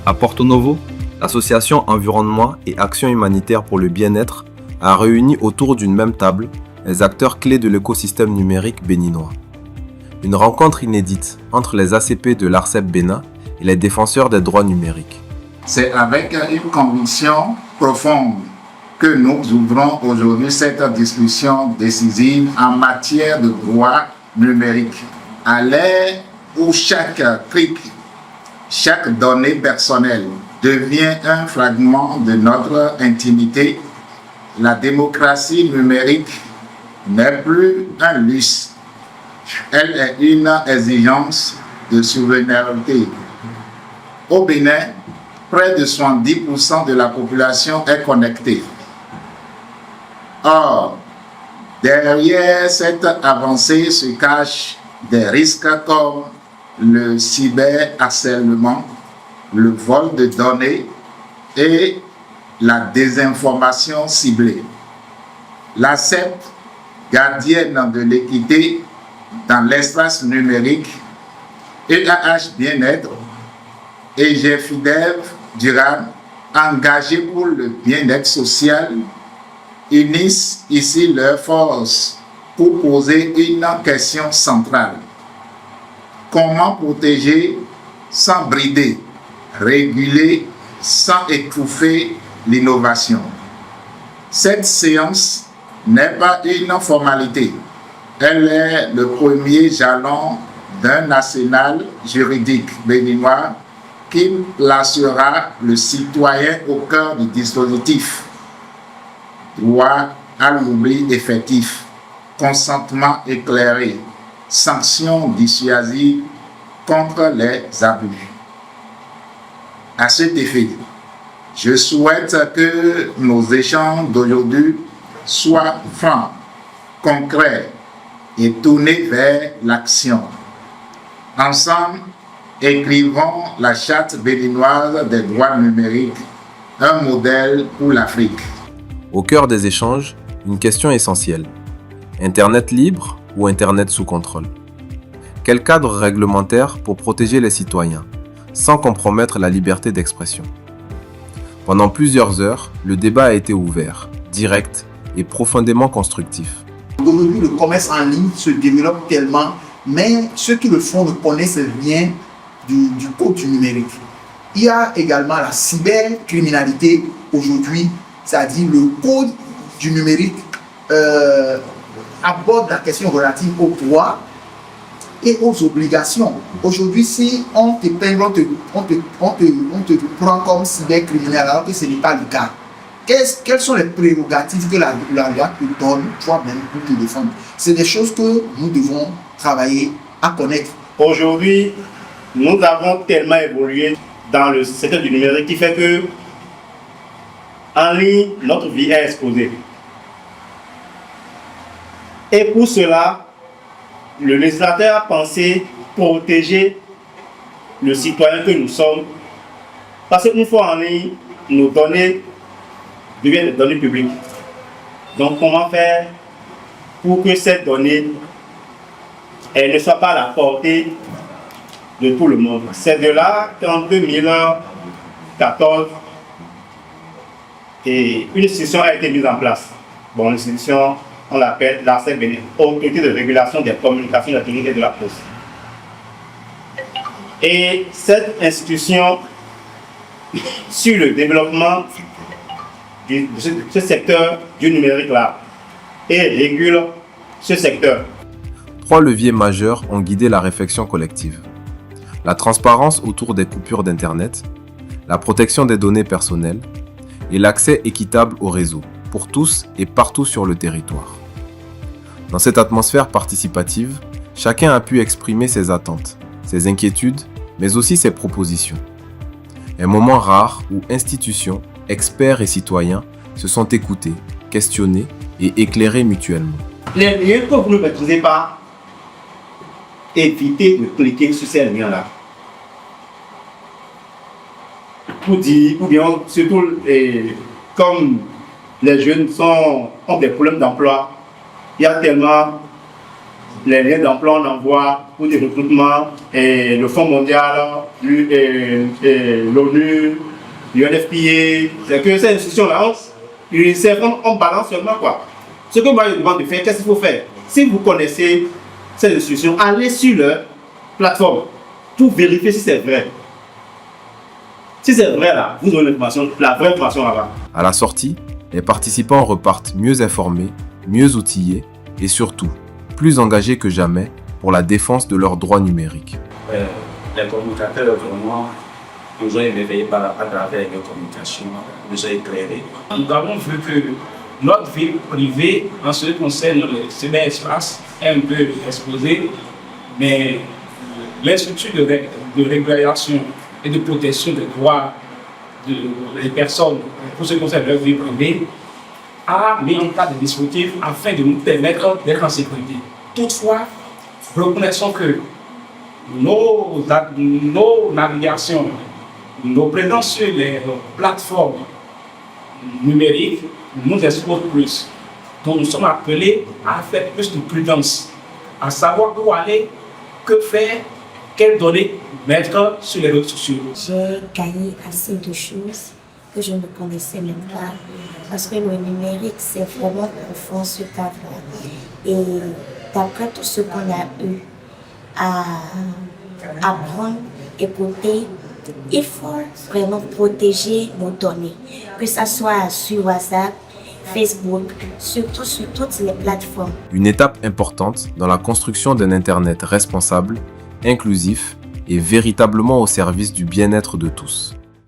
À Porto Novo, l'association Environnement et Action humanitaire pour le bien-être a réuni autour d'une même table les acteurs clés de l'écosystème numérique béninois. Une rencontre inédite entre les ACP de l'ARCEP Bénin et les défenseurs des droits numériques. C'est avec une conviction profonde que nous ouvrons aujourd'hui cette discussion décisive en matière de droits numériques. À l'ère où chaque clic, chaque donnée personnelle devient un fragment de notre intimité, la démocratie numérique n'est plus un luxe. Elle est une exigence de souveraineté. Au Bénin, près de 70% de la population est connectée. Or, derrière cette avancée se cachent des risques comme le cyberharcèlement, le vol de données et la désinformation ciblée. L'ARCEP, gardienne de l'équité dans l'espace numérique, EAH Bien-être et GFIDEV Durable, engagés pour le bien-être social, unissent ici leurs forces pour poser une question centrale. Comment protéger sans brider, réguler sans étouffer l'innovation? Cette séance n'est pas une formalité. Elle est le premier jalon d'un arsenal juridique béninois qui placera le citoyen au cœur du dispositif. Droit à l'oubli effectif, consentement éclairé, sanctions dissuasives contre les abus. À cet effet, je souhaite que nos échanges d'aujourd'hui soient francs, concrets et tournés vers l'action. Ensemble, écrivons la charte béninoise des droits numériques, un modèle pour l'Afrique. Au cœur des échanges, une question essentielle. Internet libre ou Internet sous contrôle? Quel cadre réglementaire pour protéger les citoyens, sans compromettre la liberté d'expression? Pendant plusieurs heures, le débat a été ouvert, direct et profondément constructif. Aujourd'hui, le commerce en ligne se développe tellement, mais ceux qui le font ne connaissent rien du code du numérique. Il y a également la cybercriminalité aujourd'hui, c'est-à-dire le code du numérique aborde la question relative aux droits et aux obligations. Aujourd'hui, si on te peint, on te prend comme cybercriminel alors que ce n'est pas le cas. Quelles sont les prérogatives que la loi te donne toi-même pour te défendre? C'est des choses que nous devons travailler à connaître. Aujourd'hui, nous avons tellement évolué dans le secteur du numérique qui fait que en ligne, notre vie est exposée. Et pour cela, le législateur a pensé protéger le citoyen que nous sommes. Parce qu'une fois en ligne, nos données deviennent des données publiques. Donc comment faire pour que ces données ne soient pas à la portée de tout le monde? C'est de là qu'en 2014, une institution a été mise en place. Bon, l'institution, on l'appelle l'ARCEP Bénin, Autorité de régulation des communications électroniques et de la poste. Et cette institution, sur le développement de ce secteur du numérique-là, et régule ce secteur. 3 leviers majeurs ont guidé la réflexion collective. La transparence autour des coupures d'Internet, la protection des données personnelles et l'accès équitable au réseau, pour tous et partout sur le territoire. Dans cette atmosphère participative, chacun a pu exprimer ses attentes, ses inquiétudes, mais aussi ses propositions. Un moment rare où institutions, experts et citoyens se sont écoutés, questionnés et éclairés mutuellement. Les liens que vous ne maîtrisez pas, évitez de cliquer sur ces liens-là. Pour dire, ou bien surtout comme les jeunes ont des problèmes d'emploi, il y a tellement les liens d'emploi on envoie pour des recrutements, et le Fonds mondial, l'ONU, l'UNFPA, c'est que ces institutions-là, on balance seulement quoi. Ce que moi je demande de faire, qu'est-ce qu'il faut faire? Si vous connaissez ces institutions, allez sur leur plateforme pour vérifier si c'est vrai. Si c'est vrai là, vous aurez l'information, la vraie information là-bas. À la sortie, les participants repartent mieux informés, mieux outillés et surtout plus engagés que jamais pour la défense de leurs droits numériques. Les communicateurs vraiment nous ont éveillés à travers les communications, nous ont éclairés. Nous avons vu que notre vie privée, en ce qui concerne le cyberespace, est un peu exposée, mais les structures de régulation et de protection des droits des personnes pour ce qui concerne leur vie privée a mis en place des dispositifs afin de nous permettre d'être en sécurité. Toutefois, reconnaissons que nos navigations, nos présences sur les plateformes numériques nous exposent plus. Donc nous sommes appelés à faire plus de prudence, à savoir où aller, que faire, quelles données mettre sur les réseaux sociaux. J'ai gagné assez de choses que je ne connaissais même pas, parce que le numérique c'est vraiment profond ce cadre. Et d'après tout ce qu'on a eu à apprendre, écouter, il faut vraiment protéger nos données, que ce soit sur WhatsApp, Facebook, surtout sur toutes les plateformes. Une étape importante dans la construction d'un Internet responsable, inclusif et véritablement au service du bien-être de tous.